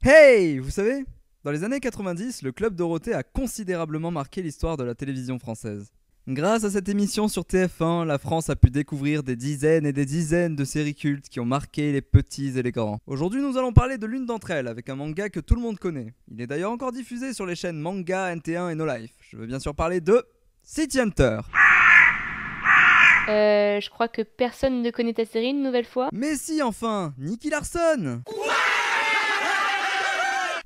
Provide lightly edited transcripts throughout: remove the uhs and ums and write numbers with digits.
Hey, vous savez, dans les années 90, le Club Dorothée a considérablement marqué l'histoire de la télévision française. Grâce à cette émission sur TF1, la France a pu découvrir des dizaines et des dizaines de séries cultes qui ont marqué les petits et les grands. Aujourd'hui, nous allons parler de l'une d'entre elles, avec un manga que tout le monde connaît. Il est d'ailleurs encore diffusé sur les chaînes Manga, NT1 et No Life. Je veux bien sûr parler de City Hunter. Je crois que personne ne connaît ta série une nouvelle fois. Mais si, enfin, Nicky Larson.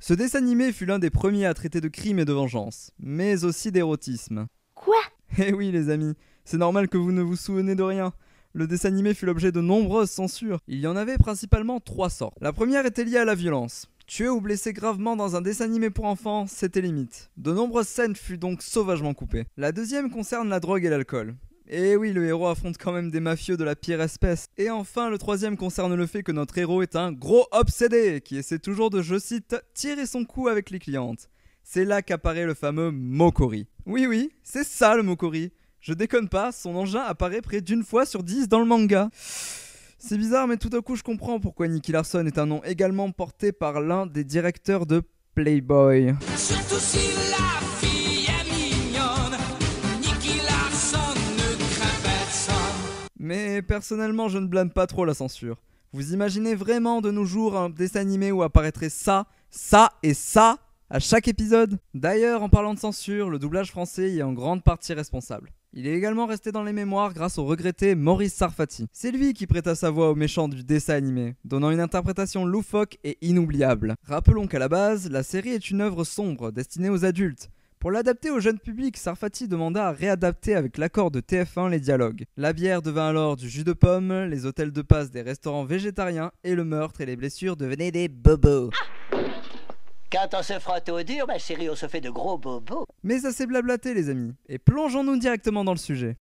Ce dessin animé fut l'un des premiers à traiter de crime et de vengeance, mais aussi d'érotisme. Quoi ? Eh oui les amis, c'est normal que vous ne vous souvenez de rien. Le dessin animé fut l'objet de nombreuses censures. Il y en avait principalement 3 sortes. La première était liée à la violence. Tuer ou blesser gravement dans un dessin animé pour enfants, c'était limite. De nombreuses scènes furent donc sauvagement coupées. La deuxième concerne la drogue et l'alcool. Et oui, le héros affronte quand même des mafieux de la pire espèce. Et enfin, le troisième concerne le fait que notre héros est un gros obsédé, qui essaie toujours de, je cite, tirer son coup avec les clientes. C'est là qu'apparaît le fameux Mokori. Oui, c'est ça le Mokori. Je déconne pas, son engin apparaît près d'une fois sur 10 dans le manga. C'est bizarre, mais tout à coup je comprends pourquoi Nicky Larson est un nom également porté par l'un des directeurs de Playboy. Surtout si la fille est mignonne, Nicky Larson ne craint personne. Mais personnellement, je ne blâme pas trop la censure. Vous imaginez vraiment de nos jours un dessin animé où apparaîtrait ça et ça à chaque épisode? D'ailleurs, en parlant de censure, le doublage français y est en grande partie responsable. Il est également resté dans les mémoires grâce au regretté Maurice Sarfati. C'est lui qui prêta sa voix au méchant du dessin animé, donnant une interprétation loufoque et inoubliable. Rappelons qu'à la base, la série est une œuvre sombre destinée aux adultes. Pour l'adapter au jeune public, Sarfati demanda à réadapter avec l'accord de TF1 les dialogues. La bière devint alors du jus de pomme, les hôtels de passe des restaurants végétariens et le meurtre et les blessures devenaient des bobos. Quand on se frotte au dur, ma chérie, on se fait de gros bobos. Mais ça s'est blablaté les amis, et plongeons-nous directement dans le sujet.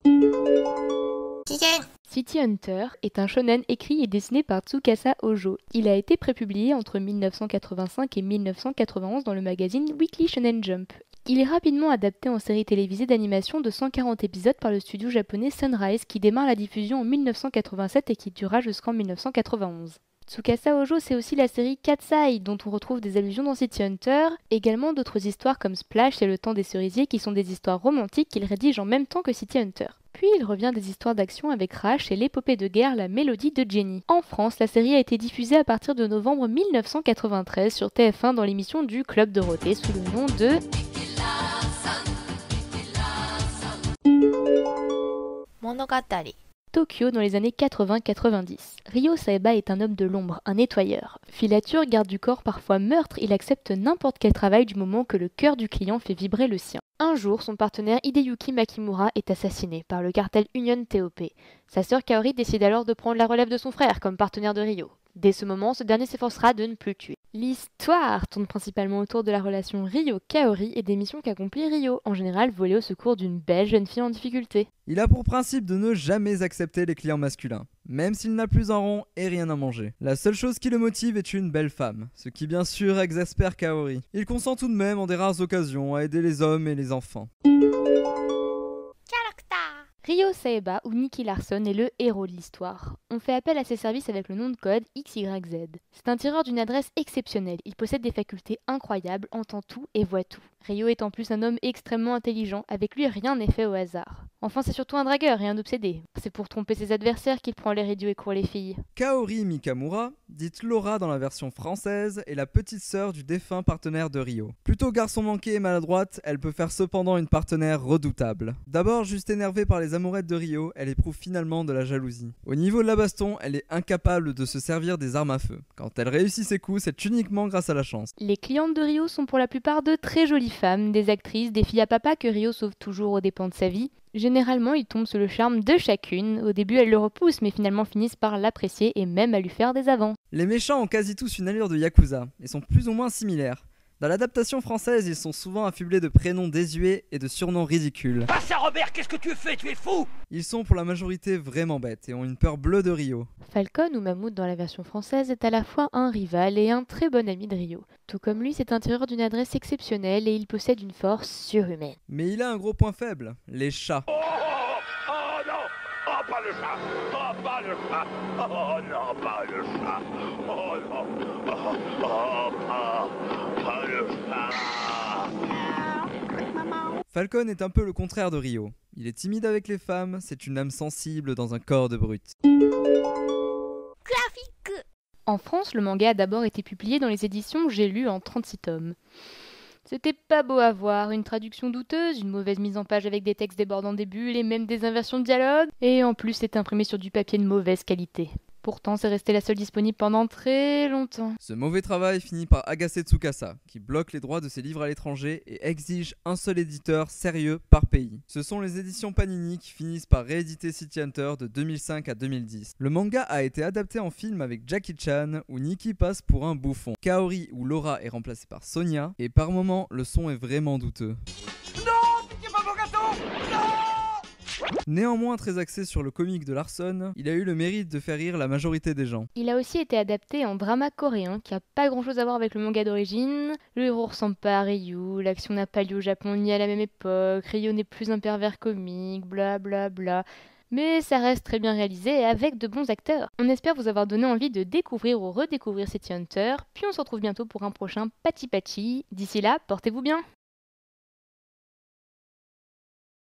City Hunter est un shonen écrit et dessiné par Tsukasa Ojo. Il a été prépublié entre 1985 et 1991 dans le magazine Weekly Shonen Jump. Il est rapidement adapté en série télévisée d'animation de 140 épisodes par le studio japonais Sunrise qui démarre la diffusion en 1987 et qui durera jusqu'en 1991. Tsukasa Ojo, c'est aussi la série Katsai, dont on retrouve des allusions dans City Hunter, également d'autres histoires comme Splash et Le Temps des Cerisiers qui sont des histoires romantiques qu'il rédige en même temps que City Hunter. Puis il revient des histoires d'action avec Rash et l'épopée de guerre La Mélodie de Jenny. En France, la série a été diffusée à partir de novembre 1993 sur TF1 dans l'émission du Club Dorothée sous le nom de Monogatari. Tokyo dans les années 80-90. Ryo Saeba est un homme de l'ombre, un nettoyeur. Filature, garde du corps, parfois meurtre, il accepte n'importe quel travail du moment que le cœur du client fait vibrer le sien. Un jour, son partenaire Hideyuki Makimura est assassiné par le cartel Union TOP. Sa sœur Kaori décide alors de prendre la relève de son frère comme partenaire de Ryo. Dès ce moment, ce dernier s'efforcera de ne plus tuer. L'histoire tourne principalement autour de la relation Ryo-Kaori et des missions qu'accomplit Ryo, en général volée au secours d'une belle jeune fille en difficulté. Il a pour principe de ne jamais accepter les clients masculins, même s'il n'a plus un rond et rien à manger. La seule chose qui le motive est une belle femme, ce qui bien sûr exaspère Kaori. Il consent tout de même en des rares occasions à aider les hommes et les enfants. Ryo Saeba ou Nicky Larson est le héros de l'histoire. On fait appel à ses services avec le nom de code XYZ. C'est un tireur d'une adresse exceptionnelle, il possède des facultés incroyables, entend tout et voit tout. Ryo est en plus un homme extrêmement intelligent, avec lui rien n'est fait au hasard. Enfin c'est surtout un dragueur et un obsédé. C'est pour tromper ses adversaires qu'il prend l'air idiot et court les filles. Kaori Mikamura, dite Laura dans la version française, est la petite sœur du défunt partenaire de Ryo. Plutôt garçon manqué et maladroite, elle peut faire cependant une partenaire redoutable. D'abord juste énervée par les amourettes de Ryo, elle éprouve finalement de la jalousie. Au niveau de la baston, elle est incapable de se servir des armes à feu. Quand elle réussit ses coups, c'est uniquement grâce à la chance. Les clientes de Ryo sont pour la plupart de très jolies femmes, des actrices, des filles à papa que Ryo sauve toujours aux dépens de sa vie. Généralement, il tombe sous le charme de chacune. Au début, elles le repoussent, mais finalement finissent par l'apprécier et même à lui faire des avances. Les méchants ont quasi tous une allure de yakuza, et sont plus ou moins similaires. Dans l'adaptation française, ils sont souvent affublés de prénoms désuets et de surnoms ridicules. Ah ça Robert, qu'est-ce que tu fais? Tu es fou? Ils sont pour la majorité vraiment bêtes et ont une peur bleue de Ryo. Falcon ou Mammouth dans la version française est à la fois un rival et un très bon ami de Ryo. Tout comme lui, c'est un tireur d'une adresse exceptionnelle et il possède une force surhumaine. Mais il a un gros point faible, les chats. Oh non! Oh pas le chat. Oh, pas le chat. Oh non, pas le chat. Oh non. Pas le chat. Falcon est un peu le contraire de Rio. Il est timide avec les femmes, c'est une âme sensible dans un corps de brute. En France, le manga a d'abord été publié dans les éditions J'ai lu en 36 tomes. C'était pas beau à voir, une traduction douteuse, une mauvaise mise en page avec des textes débordant des bulles et même des inversions de dialogue, et en plus c'est imprimé sur du papier de mauvaise qualité. Pourtant, c'est resté la seule disponible pendant très longtemps. Ce mauvais travail finit par agacer Tsukasa, qui bloque les droits de ses livres à l'étranger et exige un seul éditeur sérieux par pays. Ce sont les éditions Panini qui finissent par rééditer City Hunter de 2005 à 2010. Le manga a été adapté en film avec Jackie Chan, où Nikki passe pour un bouffon. Kaori, où Laura est remplacée par Sonia, et par moments, le son est vraiment douteux. Néanmoins très axé sur le comique de Larson, il a eu le mérite de faire rire la majorité des gens. Il a aussi été adapté en drama coréen qui a pas grand chose à voir avec le manga d'origine. Le héros ressemble pas à Ryu, l'action n'a pas lieu au Japon ni à la même époque, Ryu n'est plus un pervers comique, bla bla bla. Mais ça reste très bien réalisé et avec de bons acteurs. On espère vous avoir donné envie de découvrir ou redécouvrir City Hunter, puis on se retrouve bientôt pour un prochain Pati Pati. D'ici là, portez-vous bien!